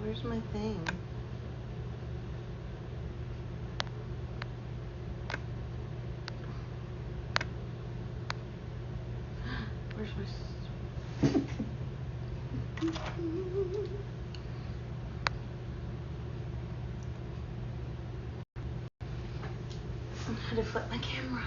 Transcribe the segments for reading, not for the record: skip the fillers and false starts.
Where's my thing? Where's my... I had to flip my camera.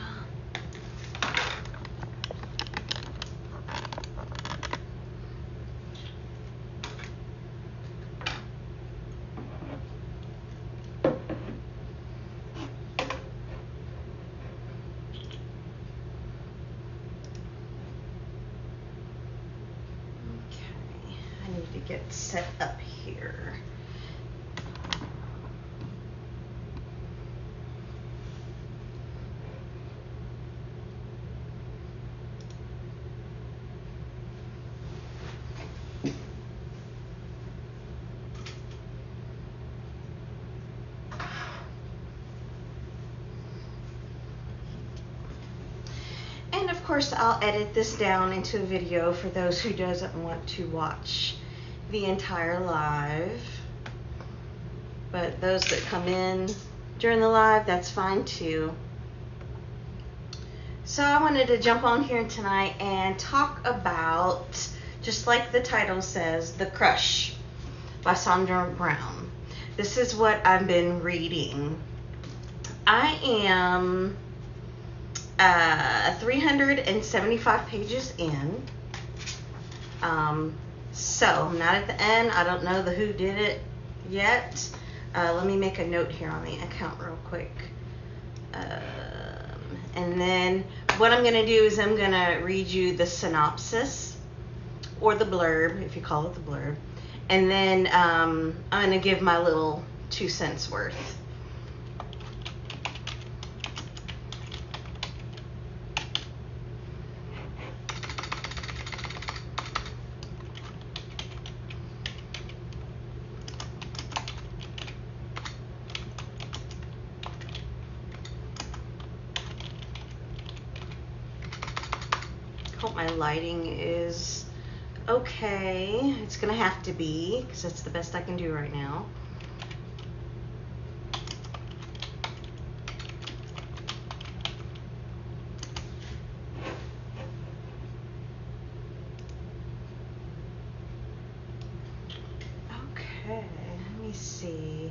To get set up here. And of course, I'll edit this down into a video for those who doesn't want to watch the entire live, but those that come in during the live, that's fine too. So I wanted to jump on here tonight and talk about, just like the title says, The Crush by Sandra Brown. This is what I've been reading. I am 375 pages in. So I'm not at the end. I don't know who did it yet. Let me make a note here on the account real quick. And then what I'm going to do is I'm going to read you the synopsis, or the blurb, if you call it the blurb. And then I'm going to give my little 2 cents worth. Hope my lighting is okay. It's gonna have to be, because that's the best I can do right now. Okay, let me see.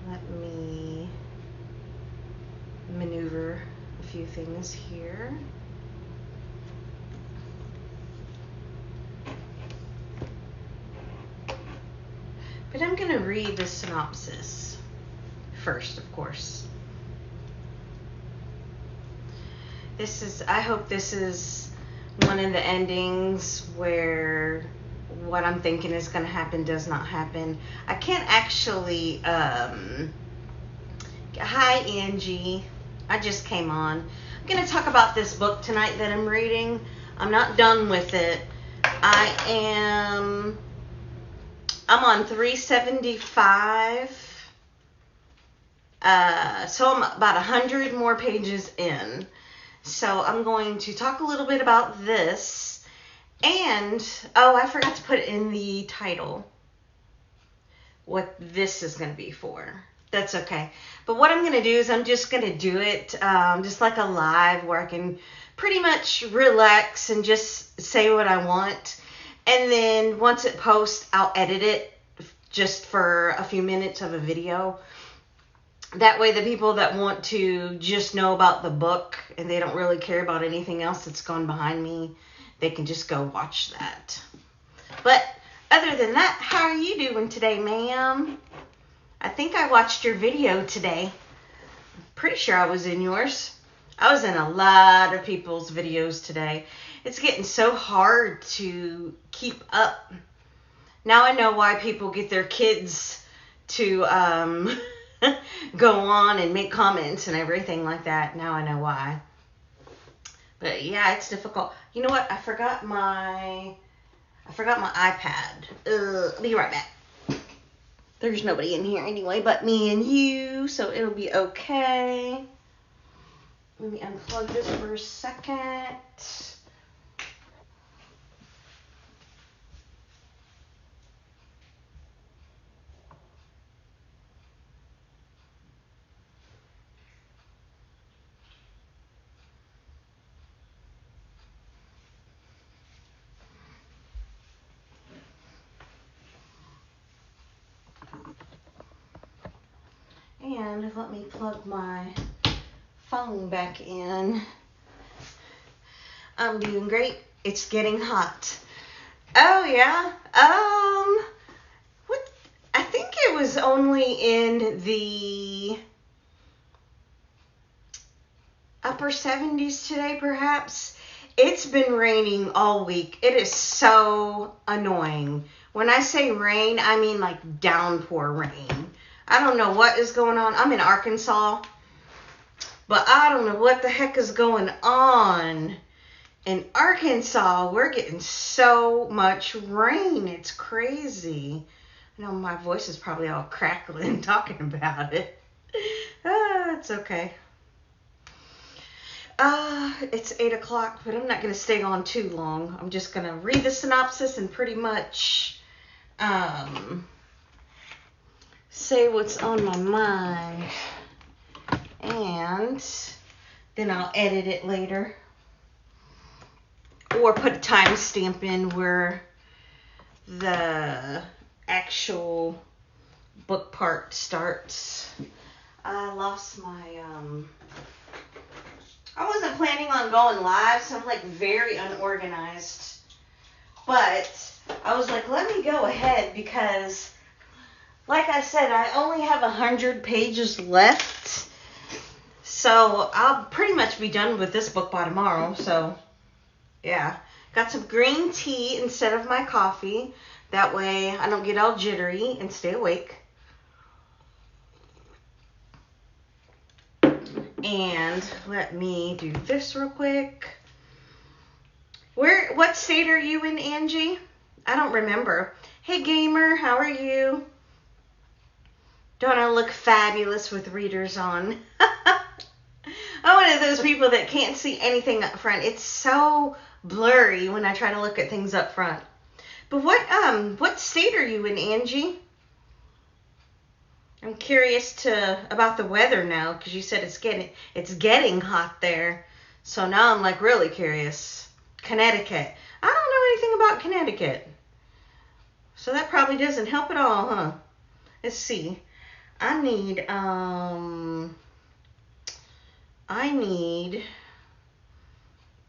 Let me maneuver a few things here. But I'm going to read the synopsis first, of course. I hope this is one of the endings where what I'm thinking is going to happen does not happen. I can't actually, hi Angie, I just came on. I'm going to talk about this book tonight that I'm reading. I'm not done with it. I'm on 375, so I'm about 100 more pages in. So I'm going to talk a little bit about this, and, oh, I forgot to put in the title what this is going to be for. That's okay. But what I'm going to do is I'm just going to do it just like a live where I can pretty much relax and just say what I want. And then once it posts, I'll edit it just for a few minutes of a video. That way the people that want to just know about the book and they don't really care about anything else that's going behind me, they can just go watch that. But other than that, how are you doing today, ma'am? I think I watched your video today. I'm pretty sure I was in yours. I was in a lot of people's videos today. It's getting so hard to keep up. Now I know why people get their kids to go on and make comments and everything like that. Now I know why. But yeah, it's difficult. You know what? I forgot my iPad. I'll be right back. There's nobody in here anyway but me and you, so it'll be okay. Let me unplug this for a second. And let me plug my phone back in. I'm doing great. It's getting hot. Oh yeah. What? I think it was only in the upper 70s today, perhaps. It's been raining all week. It is so annoying. When I say rain, I mean like downpour rain. I don't know what is going on. I'm in Arkansas, but I don't know what the heck is going on. In Arkansas, we're getting so much rain. It's crazy. I know my voice is probably all crackling talking about it. It's okay. It's 8 o'clock, but I'm not going to stay on too long. I'm just going to read the synopsis and pretty much say what's on my mind. And then I'll edit it later. Or put a timestamp in where the actual book part starts. I lost my, I wasn't planning on going live, so I'm like very unorganized. But I was like, let me go ahead because, like I said, I only have 100 pages left. So I'll pretty much be done with this book by tomorrow. So yeah, got some green tea instead of my coffee. That way I don't get all jittery and stay awake. And let me do this real quick. What state are you in, Angie? I don't remember. Hey, gamer, how are you? Don't I look fabulous with readers on? I'm one of those people that can't see anything up front. It's so blurry when I try to look at things up front. But what state are you in, Angie? I'm curious about the weather now because you said it's getting hot there. So now I'm like really curious. Connecticut. I don't know anything about Connecticut. So that probably doesn't help at all, huh? Let's see. I need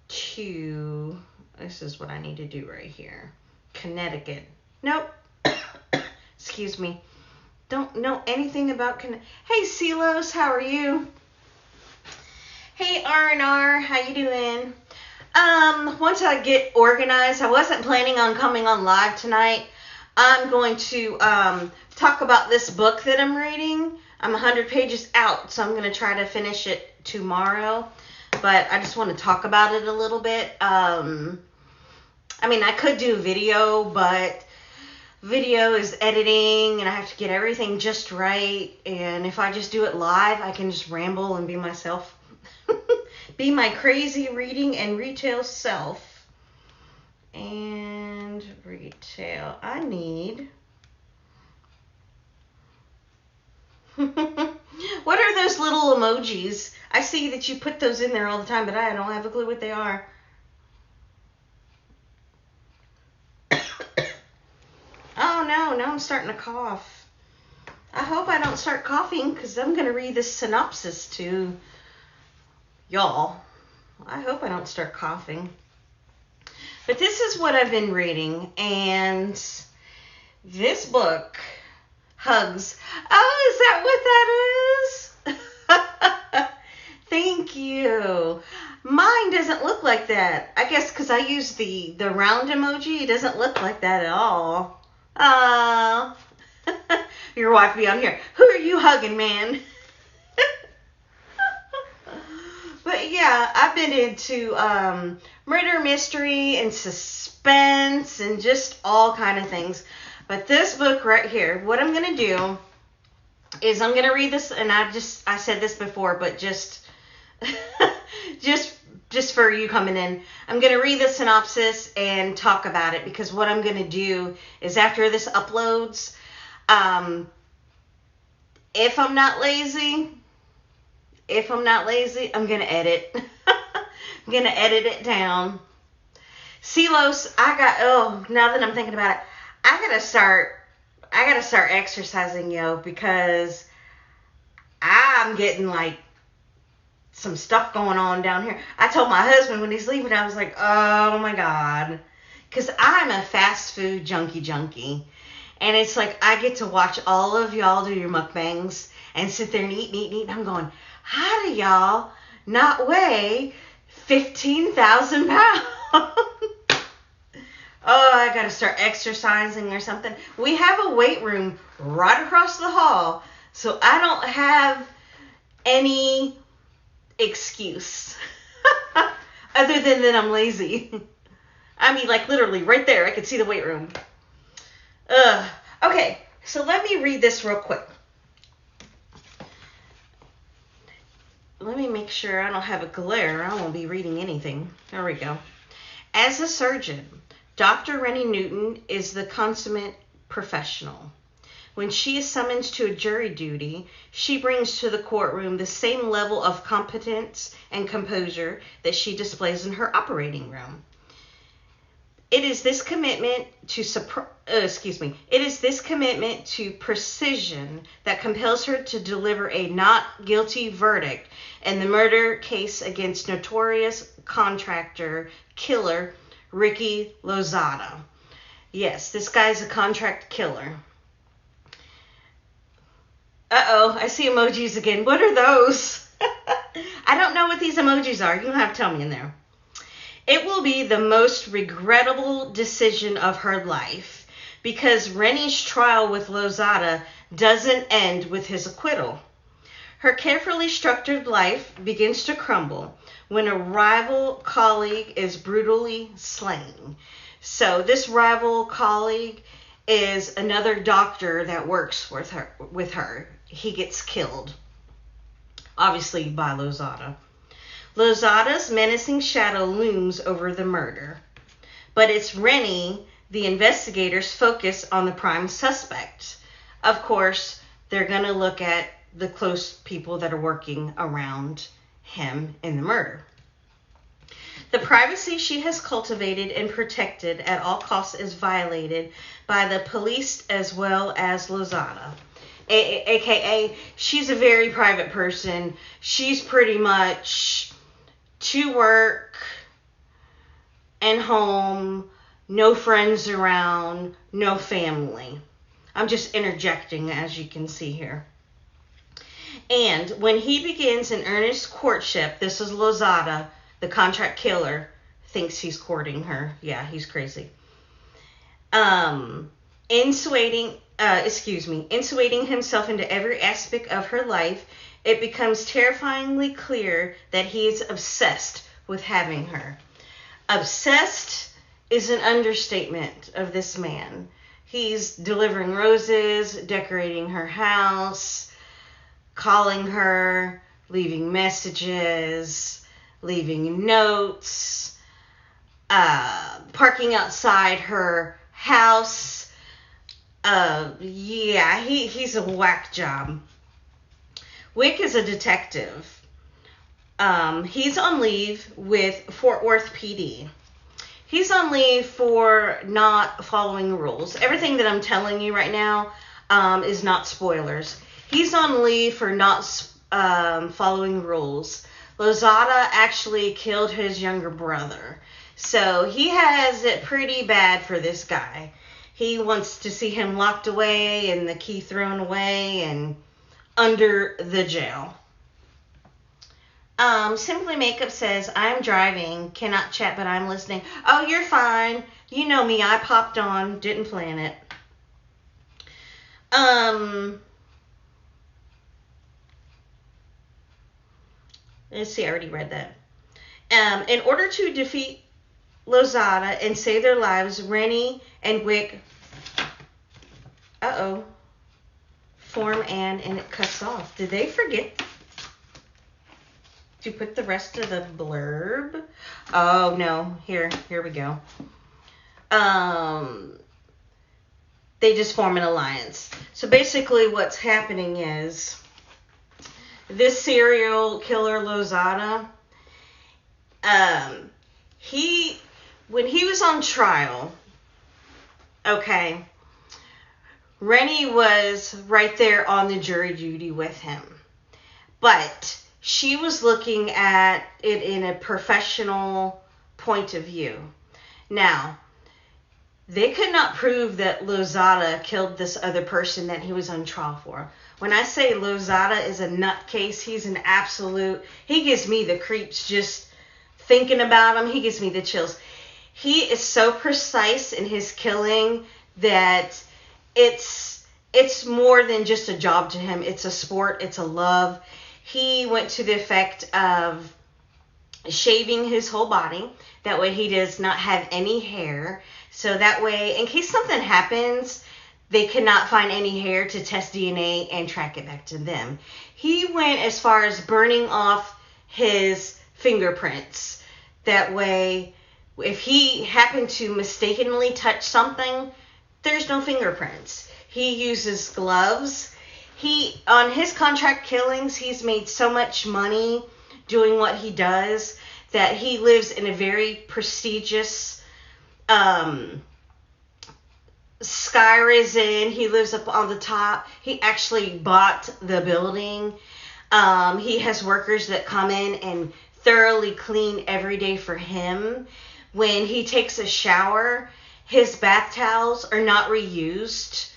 to, this is what I need to do right here. Connecticut. Nope. Excuse me. Don't know anything about Connecticut. Hey, Silos, how are you? Hey, R&R, how you doing? Once I get organized, I wasn't planning on coming on live tonight. I'm going to talk about this book that I'm reading. I'm 100 pages out, so I'm going to try to finish it tomorrow. But I just want to talk about it a little bit. I mean, I could do video, but video is editing, and I have to get everything just right. And if I just do it live, I can just ramble and be myself. Be my crazy reading and retail self. And retail. I need... What are those little emojis? I see that you put those in there all the time, but I don't have a clue what they are. Oh no, now I'm starting to cough. I hope I don't start coughing because I'm going to read this synopsis to y'all. I hope I don't start coughing. But this is what I've been reading, and this book, Hugs. Oh, is that what that is? Thank you. Mine doesn't look like that. I guess because I use the round emoji, it doesn't look like that at all. Your wife be on here. Who are you hugging, man? But yeah, I've been into murder mystery and suspense and just all kind of things. But this book right here, what I'm going to do is I'm going to read this, and I said this before, but just for you coming in, I'm going to read the synopsis and talk about it, because what I'm going to do is after this uploads, if I'm not lazy, I'm going to edit. I'm going to edit it down. Silos, now that I'm thinking about it, I gotta start exercising, because I'm getting like some stuff going on down here. I told my husband when he's leaving, I was like, oh my God. Because I'm a fast food junkie. And it's like I get to watch all of y'all do your mukbangs and sit there and eat. I'm going, how do y'all not weigh 15,000 pounds? Oh, I got to start exercising or something. We have a weight room right across the hall, so I don't have any excuse other than that I'm lazy. I mean, like literally right there, I could see the weight room. Okay, so let me read this real quick. Let me make sure I don't have a glare. I won't be reading anything. There we go. As a surgeon, Dr. Rennie Newton is the consummate professional. When she is summoned to a jury duty, she brings to the courtroom the same level of competence and composure that she displays in her operating room. It is this commitment to precision that compels her to deliver a not guilty verdict in the murder case against notorious contractor killer Ricky Lozada. Yes, this guy's a contract killer. Uh-oh, I see emojis again. What are those? I don't know what these emojis are. You don't have to tell me in there. It will be the most regrettable decision of her life because Rennie's trial with Lozada doesn't end with his acquittal. Her carefully structured life begins to crumble when a rival colleague is brutally slain. So this rival colleague is another doctor that works with her. He gets killed, obviously by Lozada. Lozada's menacing shadow looms over the murder, but it's Rennie, the investigators, focus on the prime suspect. Of course, they're going to look at the close people that are working around him in the murder. The privacy she has cultivated and protected at all costs is violated by the police as well as Lozada. AKA, she's a very private person. She's pretty much to work and home, no friends around, no family. I'm just interjecting, as you can see here. And when he begins an earnest courtship, this is Lozada, the contract killer, thinks he's courting her. Yeah, he's crazy. Insuating himself into every aspect of her life, it becomes terrifyingly clear that he is obsessed with having her. Obsessed is an understatement of this man. He's delivering roses, decorating her house, calling her, leaving messages, leaving notes, parking outside her house. He's a whack job. Wick is a detective. He's on leave with Fort Worth PD. He's on leave for not following rules. Everything that I'm telling you right now is not spoilers. He's on leave for not following rules. Lozada actually killed his younger brother. So he has it pretty bad for this guy. He wants to see him locked away and the key thrown away and under the jail. Simply Makeup says, I'm driving, cannot chat, but I'm listening. Oh, you're fine. You know me, I popped on, didn't plan it. Let's see, I already read that. In order to defeat Lozada and save their lives, Rennie and Wick, form and it cuts off. Did they forget to put the rest of the blurb? Oh, no. Here we go. They just form an alliance. So basically what's happening is this serial killer Lozada, when he was on trial, Rennie was right there on the jury duty with him. But she was looking at it in a professional point of view. Now, they could not prove that Lozada killed this other person that he was on trial for. When I say Lozada is a nutcase, he's an absolute... He gives me the creeps just thinking about him. He gives me the chills. He is so precise in his killing that it's more than just a job to him. It's a sport. It's a love. He went to the effect of shaving his whole body. That way he does not have any hair. So that way, in case something happens, they cannot find any hair to test DNA and track it back to them. He went as far as burning off his fingerprints. That way, if he happened to mistakenly touch something, there's no fingerprints. He uses gloves. On his contract killings, he's made so much money doing what he does that he lives in a very prestigious Sky Risen. He lives up on the top. He actually bought the building. He has workers that come in and thoroughly clean every day for him. When he takes a shower, his bath towels are not reused.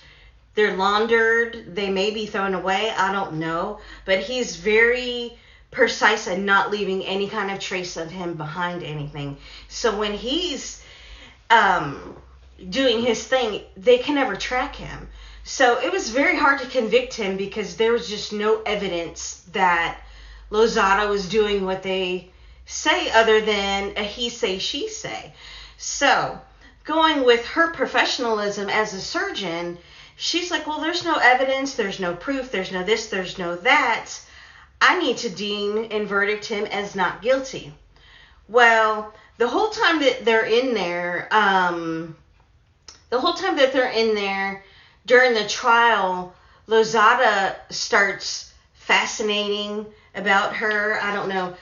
They're laundered. They may be thrown away. I don't know. But he's very precise in not leaving any kind of trace of him behind anything. So when he's doing his thing, they can never track him. So it was very hard to convict him because there was just no evidence that Lozada was doing what they say other than a he say, she say. So going with her professionalism as a surgeon, she's like, well, there's no evidence, there's no proof, there's no this, there's no that. I need to deem and verdict him as not guilty. Well, the whole time that they're in there, during the trial, Lozada starts fascinating about her. I don't know.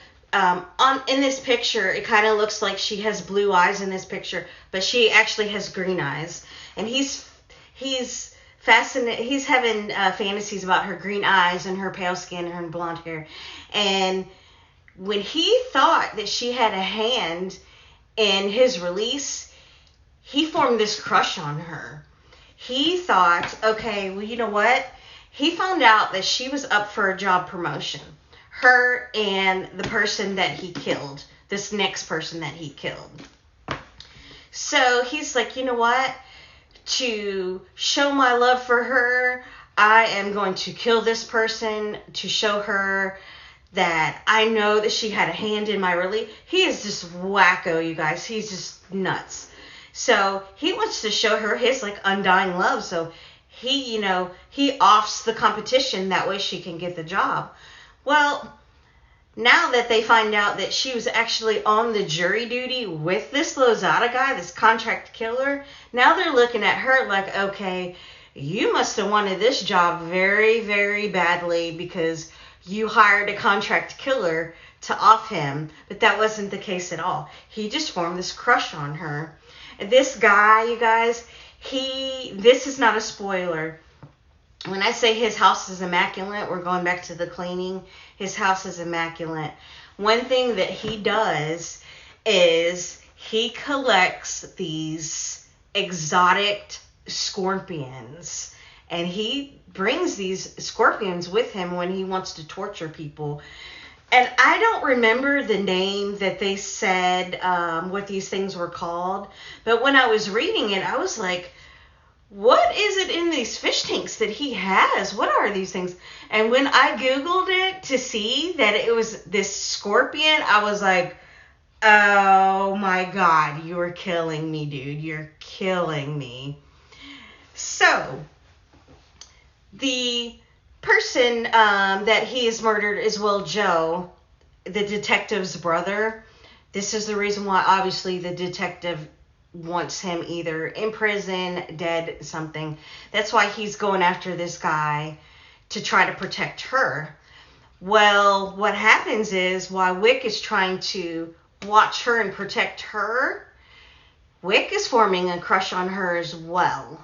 In this picture, it kind of looks like she has blue eyes in this picture, but she actually has green eyes. And he's fascinated. He's having fantasies about her green eyes and her pale skin and her blonde hair. And when he thought that she had a hand in his release, he formed this crush on her. He thought, okay, well, you know what? He found out that she was up for a job promotion. Her and the person that he killed. This next person that he killed. So he's like, you know what? To show my love for her, I am going to kill this person to show her that I know that she had a hand in my release. He is just wacko, you guys. He's just nuts. So he wants to show her his like undying love. So he offs the competition. That way she can get the job. Well, now that they find out that she was actually on the jury duty with this Lozada guy, this contract killer, now they're looking at her like, okay, you must have wanted this job very, very badly because you hired a contract killer to off him. But that wasn't the case at all. He just formed this crush on her. This guy, you guys, this is not a spoiler. When I say his house is immaculate, we're going back to the cleaning. His house is immaculate. One thing that he does is he collects these exotic scorpions. And he brings these scorpions with him when he wants to torture people. And I don't remember the name that they said what these things were called. But when I was reading it, I was like, what is it in these fish tanks that he has? What are these things? And when I Googled it to see that it was this scorpion, I was like, oh my God, you're killing me, dude. You're killing me. So, the person that he has murdered is Will Joe, the detective's brother. This is the reason why, obviously, the detective wants him either in prison, dead, something. That's why he's going after this guy to try to protect her. Well, what happens is while Wick is trying to watch her and protect her, Wick is forming a crush on her as well.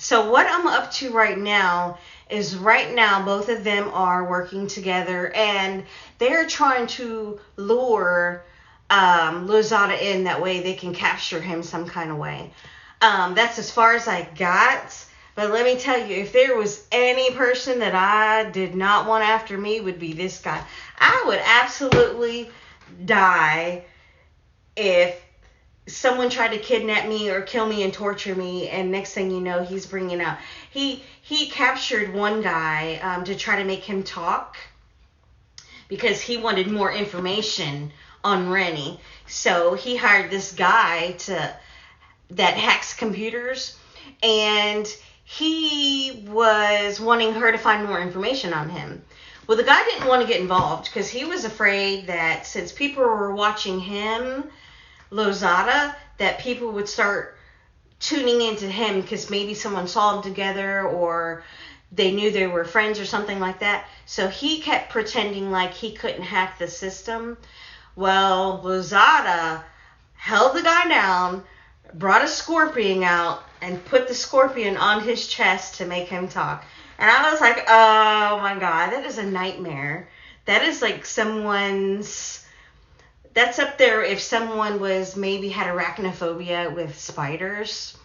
So what I'm up to right now is both of them are working together, and they're trying to lure Lozada in. That way they can capture him some kind of way. That's as far as I got. But let me tell you, if there was any person that I did not want after me, would be this guy. I would absolutely die if someone tried to kidnap me or kill me and torture me, and next thing you know, he's bringing out. He captured one guy to try to make him talk because he wanted more information on Rennie. So he hired this guy that hacks computers, and he was wanting her to find more information on him. Well, the guy didn't want to get involved because he was afraid that since people were watching him, Lozada, that people would start tuning into him because maybe someone saw them together or they knew they were friends or something like that. So he kept pretending like he couldn't hack the system. Well, Lozada held the guy down, brought a scorpion out, and put the scorpion on his chest to make him talk. And I was like, oh my God, that is a nightmare. That is like that's up there if someone maybe had arachnophobia with spiders.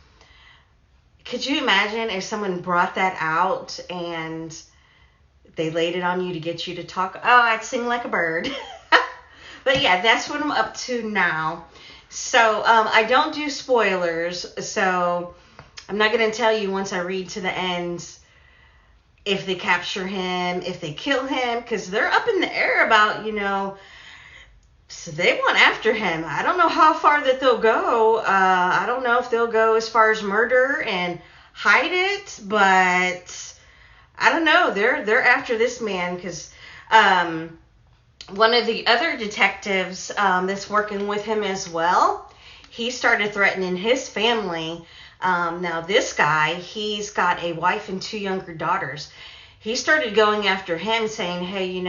Could you imagine if someone brought that out and they laid it on you to get you to talk? Oh, I'd sing like a bird. But yeah, that's what I'm up to now. So I don't do spoilers, so I'm not going to tell you once I read to the end if they capture him, if they kill him, because they're up in the air about, so they want after him. I don't know how far that they'll go. I don't know if they'll go as far as murder and hide it, but I don't know. They're after this man because one of the other detectives that's working with him as well, he started threatening his family. Now this guy, he's got a wife and 2 younger daughters. He started going after him saying, hey,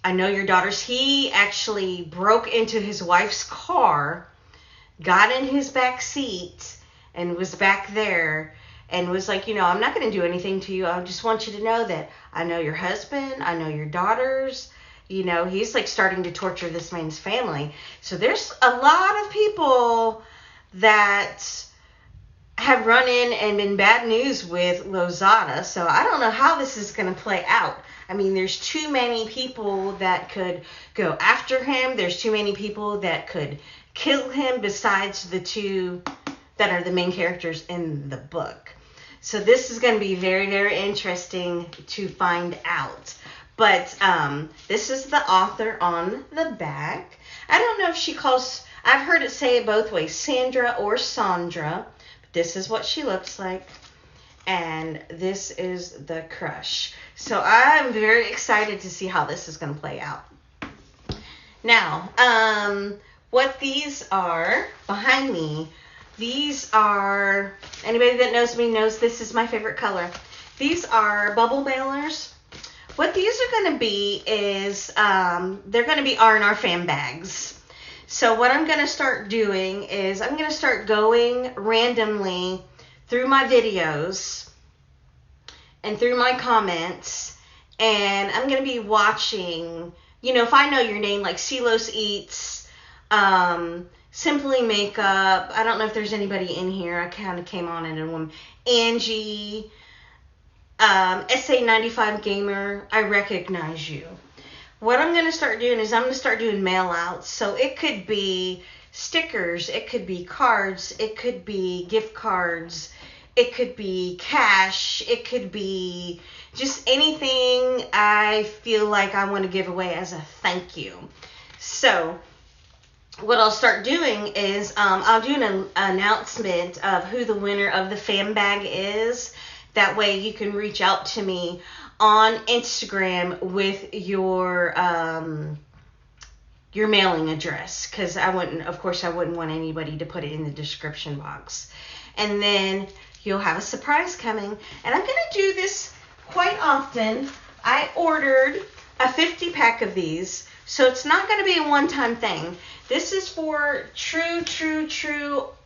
I know your daughters. He actually broke into his wife's car, got in his back seat, and was back there and was like, I'm not going to do anything to you. I just want you to know that I know your husband. I know your daughters. He's like starting to torture this man's family. So there's a lot of people that have run in and been bad news with Lozada. So I don't know how this is going to play out. I mean, there's too many people that could go after him. There's too many people that could kill him besides the 2 that are the main characters in the book. So this is going to be very, very interesting to find out. But this is the author on the back. I don't know if she calls, I've heard it say it both ways, Sandra or Sandra. But this is what she looks like. And this is the crush. So I'm very excited to see how this is going to play out. Now, what these are behind me, these are, anybody that knows me knows this is my favorite color. These are bubble mailers. What these are going to be is, they're going to be R&R fan bags. So what I'm going to start doing is I'm going to start going randomly through my videos and through my comments, and I'm going to be watching, if I know your name, like Silos Eats, Simply Makeup, I don't know if there's anybody in here, I kind of came on in a woman, Angie, SA95 Gamer, I recognize you. What I'm going to start doing is I'm going to start doing mail outs, so it could be stickers, it could be cards, it could be gift cards, it could be cash, it could be just anything I feel like I want to give away as a thank you. So what I'll start doing is I'll do an announcement of who the winner of the fan bag is. That way you can reach out to me on Instagram with your mailing address, because I wouldn't want anybody to put it in the description box. And then you'll have a surprise coming. And I'm going to do this quite often. I ordered a 50 pack of these, so it's not going to be a one-time thing. This is for true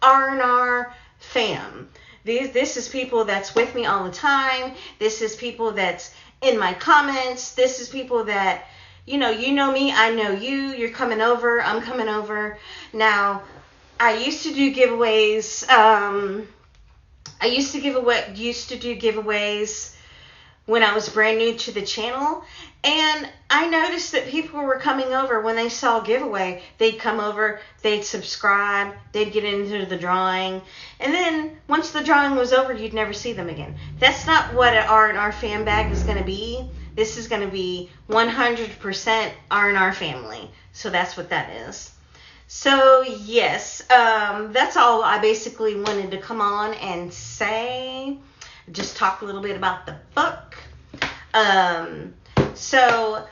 R&R fam. This is people that's with me all the time. This is people that's in my comments. This is people that, you know me, I know you. You're coming over, I'm coming over. Now, I used to do giveaways. I used to do giveaways when I was brand new to the channel, and I noticed that people were coming over when they saw a giveaway. They'd come over, they'd subscribe, they'd get into the drawing, and then once the drawing was over, you'd never see them again. That's not what an R&R fan bag is going to be. This is going to be 100% R&R family. So that's what that is. So yes, that's all I basically wanted to come on and say. Just talk a little bit about the book. So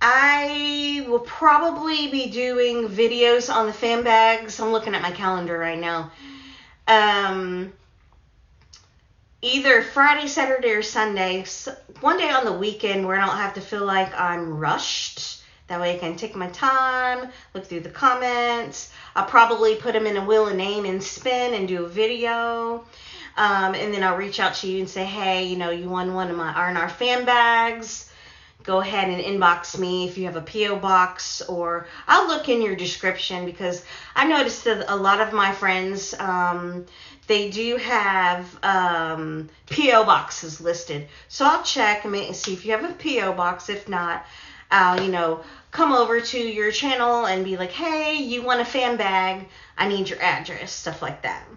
I will probably be doing videos on the fan bags. I'm looking at my calendar right now. Either Friday, Saturday, or Sunday. One day on the weekend where I don't have to feel like I'm rushed. That way I can take my time, look through the comments. I'll probably put them in a wheel of name and spin and do a video. And then I'll reach out to you and say, hey, you won one of my R&R fan bags. Go ahead and inbox me if you have a P.O. box, or I'll look in your description, because I noticed that a lot of my friends, they do have P.O. boxes listed. So I'll check and see if you have a P.O. box. If not, I'll, come over to your channel and be like, hey, you want a fan bag? I need your address, stuff like that.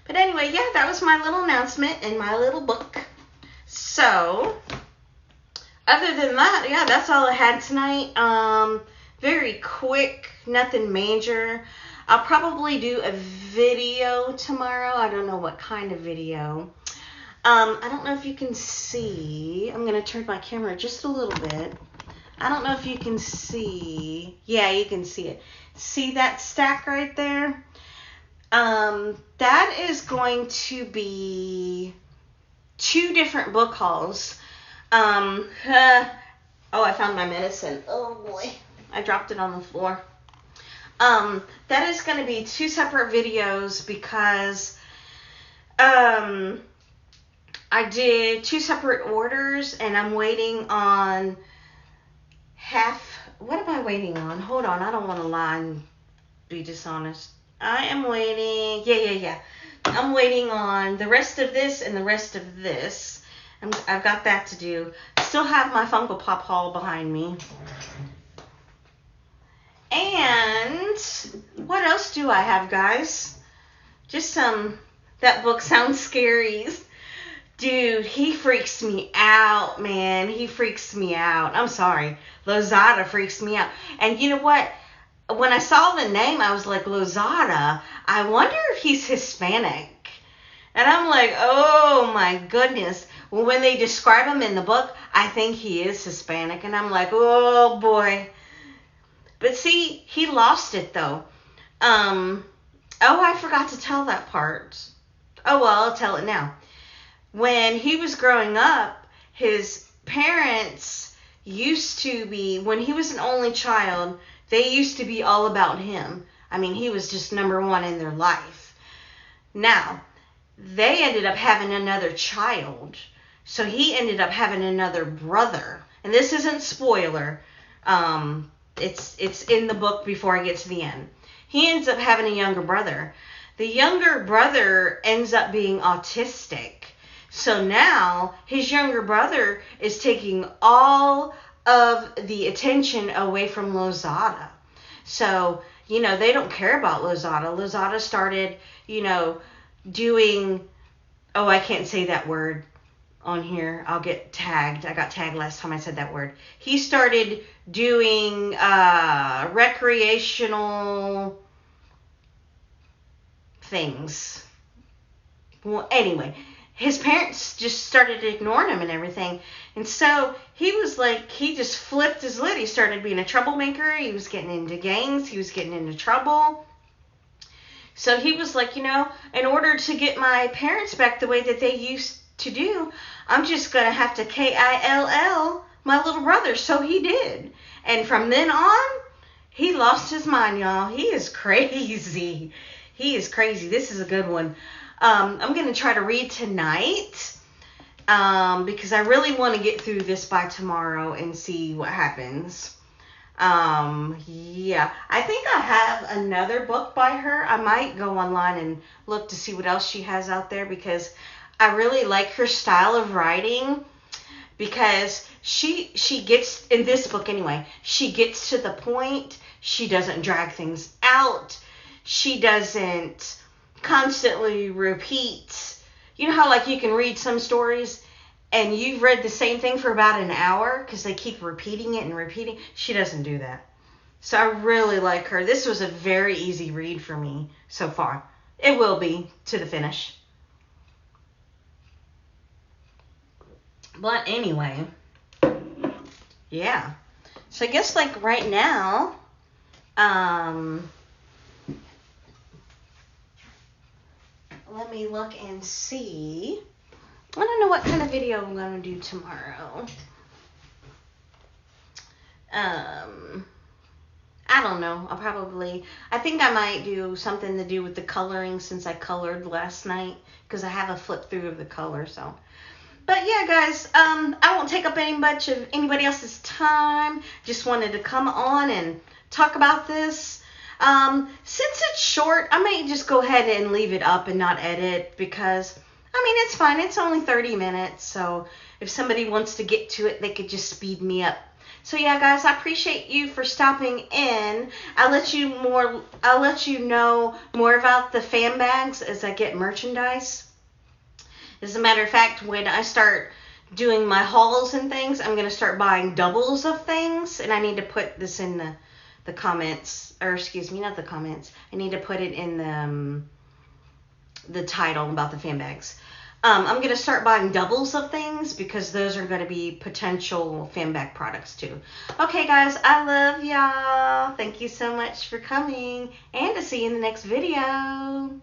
But anyway, yeah, that was my little announcement in my little book. So, other than that, yeah, that's all I had tonight. Very quick, nothing major. I'll probably do a video tomorrow. I don't know what kind of video. I don't know if you can see. I'm going to turn my camera just a little bit. I don't know if you can see. Yeah, you can see it. See that stack right there? That is going to be 2 different book hauls. Oh, I found my medicine. Oh boy, I dropped it on the floor. That is going to be 2 separate videos because I did 2 separate orders, and I'm waiting on what am I waiting on? Hold on, I don't want to lie and be dishonest. I am waiting, yeah. I'm waiting on the rest of this and the rest of this. I've got that to do. Still have my Funko Pop haul behind me. And what else do I have, guys? Just that book sounds scary. Dude, he freaks me out, man. He freaks me out. I'm sorry. Lozada freaks me out. And you know what? When I saw the name, I was like, Lozada, I wonder if he's Hispanic. And I'm like, oh my goodness. Well, when they describe him in the book, I think he is Hispanic. And I'm like, oh boy. But see, he lost it though. Oh, I forgot to tell that part. Oh, well, I'll tell it now. When he was growing up, his parents used to be, when he was an only child, they used to be all about him. I mean, he was just number 1 in their life. Now, they ended up having another child. So he ended up having another brother. And this isn't spoiler. It's in the book before I get to the end. He ends up having a younger brother. The younger brother ends up being autistic. So now his younger brother is taking all of the attention away from Lozada. So, they don't care about Lozada. Lozada started, doing, oh, I can't say that word on here. I'll get tagged. I got tagged last time I said that word. He started doing recreational things. Well, anyway, his parents just started ignoring him and everything. And so he was like, he just flipped his lid. He started being a troublemaker. He was getting into gangs. He was getting into trouble. So he was like, in order to get my parents back the way that they used to do, I'm just going to have to kill my little brother. So he did. And from then on, he lost his mind, y'all. He is crazy. He is crazy. This is a good one. I'm going to try to read tonight because I really want to get through this by tomorrow and see what happens. Yeah, I think I have another book by her. I might go online and look to see what else she has out there because I really like her style of writing because she gets, in this book anyway, she gets to the point. She doesn't drag things out. She doesn't constantly repeat. You know how like you can read some stories and you've read the same thing for about an hour because they keep repeating it and repeating. She doesn't do that. So I really like her. This was a very easy read for me so far. It will be to the finish. But anyway, yeah. So I guess like right now, let me look and see. I don't know what kind of video I'm going to do tomorrow. I don't know. I think I might do something to do with the coloring since I colored last night because I have a flip through of the color, so. But yeah, guys, I won't take up much of anybody else's time. Just wanted to come on and talk about this. Since it's short, I may just go ahead and leave it up and not edit because, I mean, it's fine. It's only 30 minutes, so if somebody wants to get to it, they could just speed me up. So yeah, guys, I appreciate you for stopping in. I'll let you know more about the fan bags as I get merchandise. As a matter of fact, when I start doing my hauls and things, I'm going to start buying doubles of things. And I need to put this in the comments. Or excuse me, not the comments. I need to put it in the title about the fan bags. I'm going to start buying doubles of things because those are going to be potential fan bag products too. Okay, guys, I love y'all. Thank you so much for coming. And to see you in the next video.